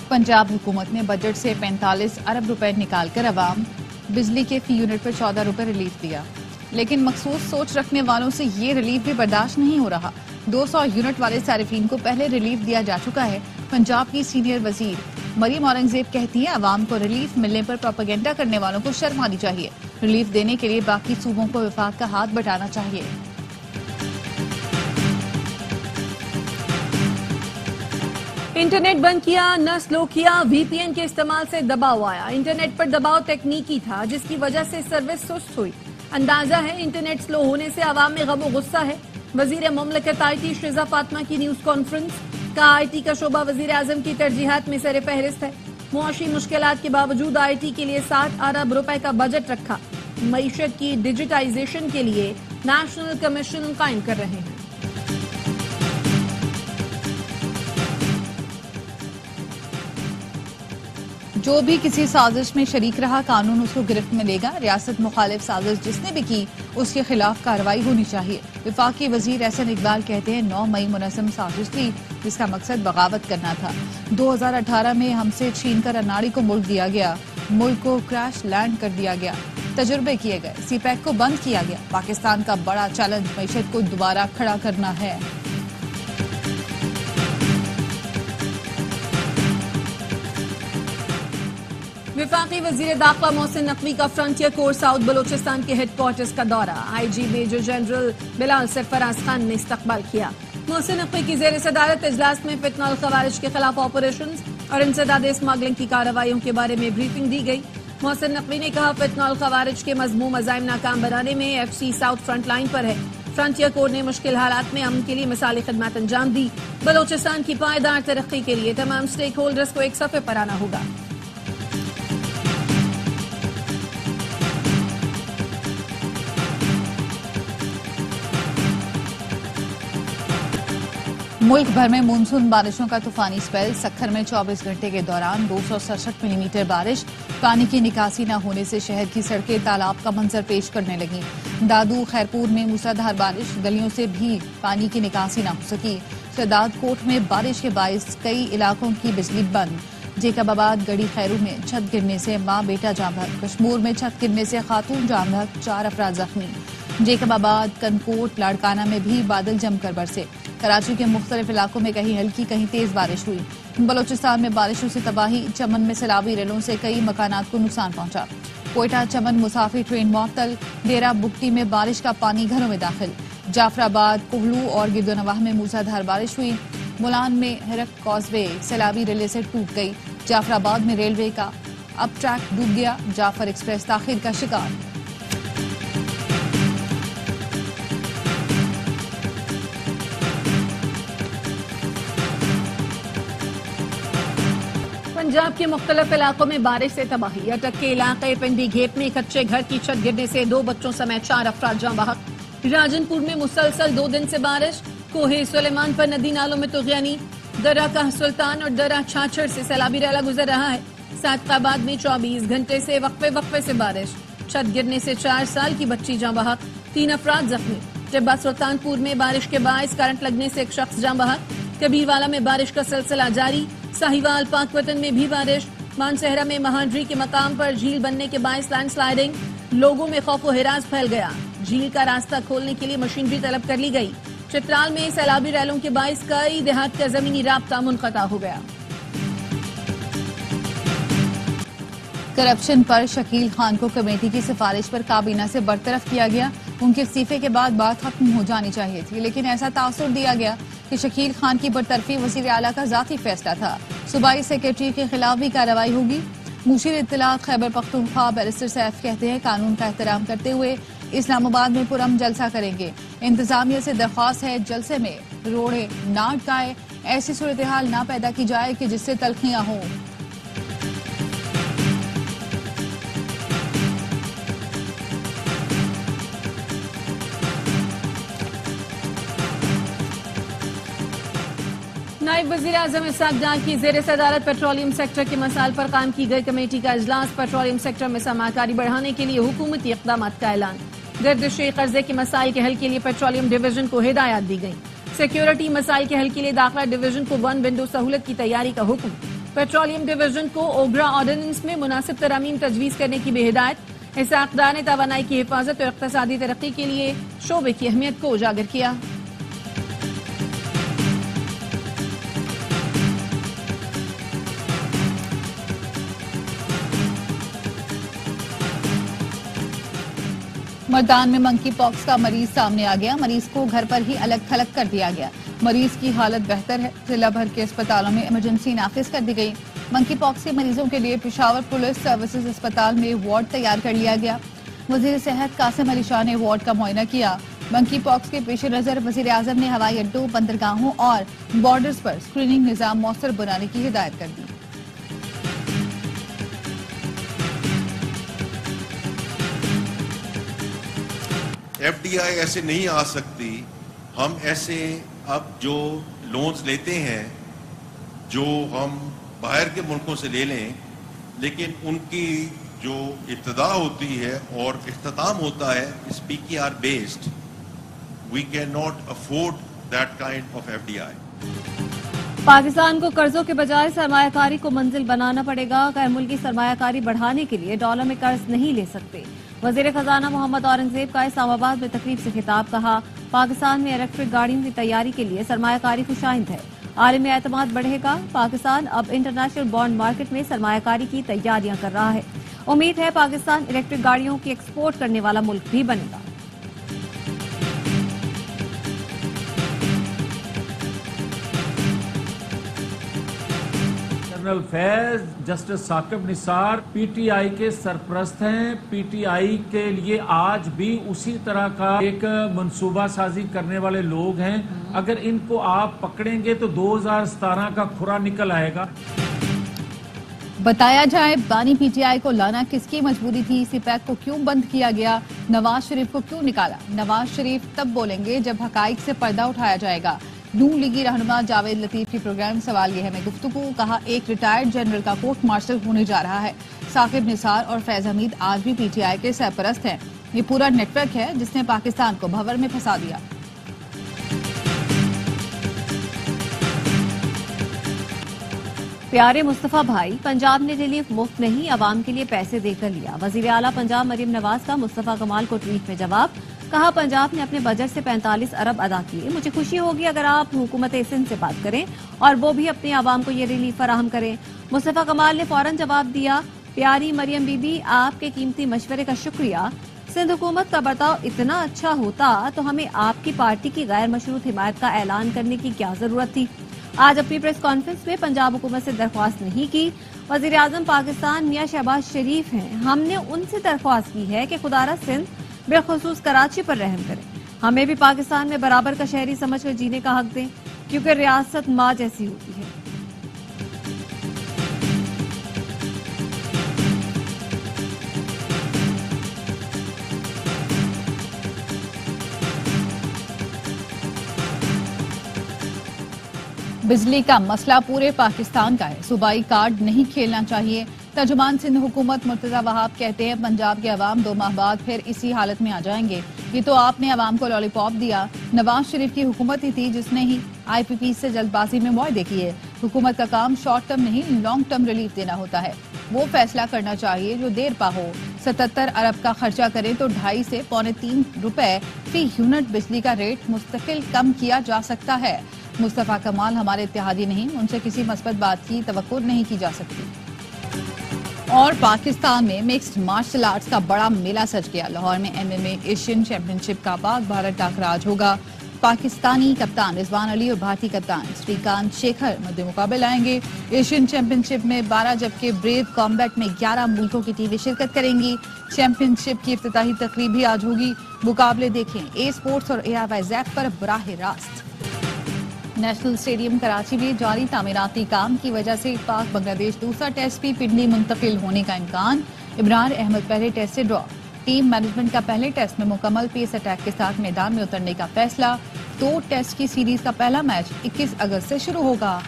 पंजाब हुकूमत ने बजट से 45 अरब रुपए निकाल कर अवाम बिजली के फी यूनिट पर 14 रुपए रिलीफ दिया, लेकिन मखसूस सोच रखने वालों से ये रिलीफ भी बर्दाश्त नहीं हो रहा। 200 यूनिट वाले सारिफीन को पहले रिलीफ दिया जा चुका है। पंजाब की सीनियर वजीर मरियम औरंगजेब कहती है अवाम को रिलीफ मिलने पर प्रोपेगेंडा करने वालों को शर्म आनी चाहिए। रिलीफ देने के लिए बाकी सूबों को वफाक का हाथ बटाना चाहिए। इंटरनेट बंद किया, न स्लो किया, VPN के इस्तेमाल से दबाव आया। इंटरनेट पर दबाव तकनीकी था जिसकी वजह से सर्विस सुस्त हुई। अंदाजा है इंटरनेट स्लो होने से आवाम में गम गुस्सा है। वजीर मुमलकत IT शिजा फातिमा की न्यूज कॉन्फ्रेंस का IT का शोबा वजीर आजम की तरजीहात में सर फहरिस्त है। मुआशी मुश्किलात के बावजूद IT के लिए 7 अरब रुपए का बजट रखा। मईशत की डिजिटाइजेशन के लिए नेशनल कमीशन कायम कर रहे हैं। जो भी किसी साजिश में शरीक रहा कानून उसको गिरफ्त में लेगा। रियासत मुखालिफ साजिश जिसने भी की उसके खिलाफ कार्रवाई होनी चाहिए। वफाकी वजीर एहसन इकबाल कहते हैं 9 मई मुनज़्ज़म साजिश थी जिसका मकसद बगावत करना था। 2018 में हमसे छीन कर अनाड़ी को मुल्क दिया गया, मुल्क को क्रैश लैंड कर दिया गया, तजुर्बे किए गए, CPEC को बंद किया गया। पाकिस्तान का बड़ा चैलेंज मईशत को दोबारा खड़ा करना है। वफाकी वजीर दाखिला मोहसिन नकवी का फ्रंटियर कोर साउथ बलोचिस्तान के हेडक्वार्टर्स का दौरा। IG major general Bilal Sarfaraz Khan ने इस्तकबाल किया। मोहसिन नकवी की जेर सदारत इजलास में फितनल खवारिज के खिलाफ ऑपरेशन और इंसदाद स्मगलिंग की कार्रवाइयों के बारे में ब्रीफिंग दी गई। मोहसिन नकवी ने कहा फितनल खवारिज के मजमूम अज़ाइम नाकाम बनाने में FC साउथ फ्रंट लाइन पर है। फ्रंटियर कोर ने मुश्किल हालात में अमन के लिए मिसाली खिदमत अंजाम दी। बलोचिस्तान की पायदार तरक्की के लिए तमाम स्टेक होल्डर्स को एक सफ़े पर आना होगा। मुल्क भर में मानसून बारिशों का तूफानी स्पेल। सक्खर में 24 घंटे के दौरान 267 मिलीमीटर बारिश। पानी की निकासी न होने से शहर की सड़कें तालाब का मंजर पेश करने लगी। दादू खैरपुर में मूसलाधार बारिश, गलियों से भी पानी की निकासी न हो सकी। शहदाद कोट में बारिश के बायस कई इलाकों की बिजली बंद। जेकबाबाद गड़ी खैरू में छत गिरने से मां बेटा जाँ बहक। कश्मूर में छत गिरने से खातून जाँ बहक, 4 अफराद जख्मी। जेकबाबाद, कनकोट, लाड़काना में भी बादल जमकर बरसे। कराची के मुख्तलिफ इलाकों में कहीं हल्की कहीं तेज बारिश हुई। बलोचिस्तान में बारिशों से तबाही। चमन में सैलाबी रेलों से कई मकानात को नुकसान पहुंचा। कोयटा चमन मुसाफिर ट्रेन मुअत्तल। डेरा बुगटी में बारिश का पानी घरों में दाखिल। जाफराबाद, कोहलू और गिरदोनवाह में मूसलाधार बारिश हुई। मुलान में हिरक कॉजवे सैलाबी रेले से टूट गई। जाफराबाद में रेलवे का अब ट्रैक डूब गया। जाफर एक्सप्रेस ताखिर का शिकार। पंजाब के मुख्तलिफ इलाकों में बारिश से तबाही। अटक के इलाके पिंडी घेप में कच्चे घर की छत गिरने से 2 बच्चों समेत 4 अफराद जाँ बहक। राजनपुर में मुसलसल 2 दिन से बारिश। कोहे सुलेमान पर नदी नालों में तुग़यानी। दर्रा का सुल्तान और दर्रा छाछड़ से सैलाबी रैला गुजर रहा है। सादकाबाद में 24 घंटे से वक्फे से बारिश। छत गिरने से 4 साल की बच्ची जाँ बहक, 3 अफराद जख्मी। टिब्बा सुल्तानपुर में बारिश के बायस करंट लगने से एक शख्स जाँ बहक। कबीरवाला में बारिश का सिलसिला जारी। साहिवाल पाकवतन में भी बारिश। मानसहरा में महांड्री के मकाम पर झील बनने के बायस लैंड स्लाइडिंग। लोगों में खौफ व हिरास फैल गया। झील का रास्ता खोलने के लिए मशीनरी तलब कर ली गई। चित्राल में सैलाबी रैलों के बायस कई देहात का जमीनी राब्ता मुनक़ता हो गया। करप्शन पर शकील खान को कमेटी की सिफारिश पर काबीना से बरतरफ किया गया। उनके इस्तीफे के बाद बात खत्म हो जानी चाहिए थी, लेकिन ऐसा तासुर दिया गया कि शकील खान की बरतरफी वज़ीर आला का ज़ाती फैसला था। सूबाई सेक्रेटरी के खिलाफ भी कार्रवाई होगी। मुशीर इत्तलात खैबर पख्तूनख्वा बैरिस्टर सैफ कहते हैं कानून का एहतराम करते हुए इस्लामाबाद में पुरअमन जलसा करेंगे। इंतजामिया से दरख्वास्त है जलसे में रोड़े ना अटकाए, ऐसी सूरत हाल ना पैदा की जाए कि जिससे तलखियां हों। नायब वज़ीर आज़म इसहाक डार की ज़ेर सदारत पेट्रोलियम सेक्टर के मसाइल पर कायम की गई कमेटी का इजलास। पेट्रोलियम सेक्टर में सरमाकारी बढ़ाने के लिए हुकूमती इक़दामात का ऐलान। गर्दिशी कर्जे के मसाइल के हल के लिए पेट्रोलियम डिवीजन को हिदायत दी गई। सिक्योरिटी मसाइल के हल के लिए दाखिला डिवीजन को 1 विंडो सहूलत की तैयारी का हुक्म। पेट्रोलियम डिवीजन को ओगरा ऑर्डिनेंस में मुनासिब तरमीम तजवीज़ करने की भी हिदायत। इस्तेमाल ने तवानाई की हिफाजत और इक़्तिसादी तरक्की के लिए शोबे की अहमियत को उजागर किया। मर्दान में मंकी पॉक्स का मरीज सामने आ गया। मरीज को घर पर ही अलग थलग कर दिया गया। मरीज की हालत बेहतर है। जिला भर के अस्पतालों में इमरजेंसी नाफिज कर दी गई। मंकी पॉक्स के मरीजों के लिए पेशावर पुलिस सर्विसेज अस्पताल में वार्ड तैयार कर लिया गया। वजीर सेहत कासिम अली शाह ने वार्ड का मुआयना किया। मंकी पॉक्स के पेश नजर वजीर आजम ने हवाई अड्डों, बंदरगाहों और बॉर्डर्स पर स्क्रीनिंग निजाम मौसर बनाने की हिदायत कर दी। एफडीआई ऐसे नहीं आ सकती। हम ऐसे अब जो लोन्स लेते हैं जो हम बाहर के मुल्कों से ले लें, लेकिन उनकी जो इब्तिदा होती है और इख्तिताम होता है इस PKR based, we can not afford that kind of FDI. Pakistan को कर्जों के बजाय सरमायाकारी को मंजिल बनाना पड़ेगा। गैर मुल्की सरमायाकारी बढ़ाने के लिए डॉलर में कर्ज नहीं ले सकते। वजीर खजाना मोहम्मद औरंगजेब का इस्लामाबाद में तकरीब से खिताब। कहा, पाकिस्तान में इलेक्ट्रिक गाड़ियों की तैयारी के लिए सरमायाकारी खुशाइंद है। आलमी एतमाद बढ़ेगा। पाकिस्तान अब इंटरनेशनल बॉन्ड मार्केट में सरमायाकारी की तैयारियां कर रहा है। उम्मीद है पाकिस्तान इलेक्ट्रिक गाड़ियों की एक्सपोर्ट करने वाला मुल्क भी बनेगा। General Faiz justice Saqib Nisar PTI के सरपरस्त हैं। पीटीआई के लिए आज भी उसी तरह का एक मंसूबा साजी करने वाले लोग हैं। अगर इनको आप पकड़ेंगे तो 2017 का खुरा निकल आएगा। बताया जाए, बानी पीटीआई को लाना किसकी मजबूरी थी? सिपैक को क्यों बंद किया गया? नवाज शरीफ को क्यों निकाला? नवाज शरीफ तब बोलेंगे जब हकाइक से पर्दा उठाया जाएगा। नून लीगी रहनुमा जावेद लतीफ की प्रोग्राम सवाल यह है में गुफ्तगू। कहा, एक रिटायर्ड जनरल का कोर्ट मार्शल होने जा रहा है। साकिब निसार और फैज हमीद आज भी पीटीआई के सरपरस्त हैं। ये पूरा नेटवर्क है जिसने पाकिस्तान को भंवर में फंसा दिया। प्यारे मुस्तफा भाई, पंजाब ने रिलीफ मुफ्त नहीं अवाम के लिए पैसे देकर लिया। वजीर आला पंजाब मरियम नवाज का मुस्तफा कमाल को ट्वीट में जवाब। कहा, पंजाब ने अपने बजट से 45 अरब अदा किए। मुझे खुशी होगी अगर आप हुकूमत सिंध से बात करें और वो भी अपने आवाम को ये रिलीफ फराहम करें। मुस्तफा कमाल ने फौरन जवाब दिया, प्यारी मरियम बीबी, आपके कीमती मशवरे का शुक्रिया। सिंध हुकूमत का बर्ताव इतना अच्छा होता तो हमें आपकी पार्टी की गैर मशरूत हिमायत का ऐलान करने की क्या जरूरत थी। आज अपनी प्रेस कॉन्फ्रेंस में पंजाब हुकूमत से दरख्वास्त नहीं की। वजीर आजम पाकिस्तान मियां शहबाज शरीफ हैं। हमने उनसे दरख्वास्त की है कि खुदारा सिंध बिलखुसूस कराची पर रहम करें। हमें भी पाकिस्तान में बराबर का शहरी समझकर जीने का हक दें, क्योंकि रियासत माँ जैसी होती है। बिजली का मसला पूरे पाकिस्तान का है। सूबाई कार्ड नहीं खेलना चाहिए। तर्जुमान सिंध हुकूमत मुर्तजा वहाब कहते हैं, पंजाब के अवाम 2 माह बाद फिर इसी हालत में आ जाएंगे। ये तो आपने अवाम को लॉलीपॉप दिया। नवाज शरीफ की हुकूमत ही थी जिसने ही IPP से जल्दबाजी में मुआहदे किए। हुकूमत का काम शॉर्ट टर्म नहीं लॉन्ग टर्म रिलीफ देना होता है। वो फैसला करना चाहिए जो देर पा हो। 77 अरब का खर्चा करें तो 2.5 से पौने 3 रुपए फी यूनिट बिजली का रेट मुस्तकिल कम किया जा सकता है। मुस्तफा कमाल हमारे इत्तेहादी नहीं, उनसे किसी मस्बत बात की तवक्को नहीं की जा सकती। और पाकिस्तान में मिक्स्ड मार्शल आर्ट्स का बड़ा मेला सज गया। लाहौर में MMA एशियन चैंपियनशिप का पाक भारत टाकरा आज होगा। पाकिस्तानी कप्तान रिजवान अली और भारतीय कप्तान श्रीकांत शेखर मध्य मुकाबले आएंगे। एशियन चैंपियनशिप में 12 जबकि ब्रेव कॉम्बैट में 11 मुल्कों की टीमें शिरकत करेंगी। चैंपियनशिप की इफ्तिताही तकरीब भी आज होगी। मुकाबले देखें ए स्पोर्ट्स और ARY पर बराह रास्त। नेशनल स्टेडियम कराची में जारी तामीराती काम की वजह से पाक बांग्लादेश दूसरा टेस्ट भी पिंडी मुंतकिल होने का इम्कान। इमरान अहमद पहले टेस्ट से ड्रॉ। टीम मैनेजमेंट का पहले टेस्ट में मुकम्मल पेस अटैक के साथ मैदान में उतरने का फैसला। 2 टेस्ट की सीरीज का पहला मैच 21 अगस्त से शुरू होगा।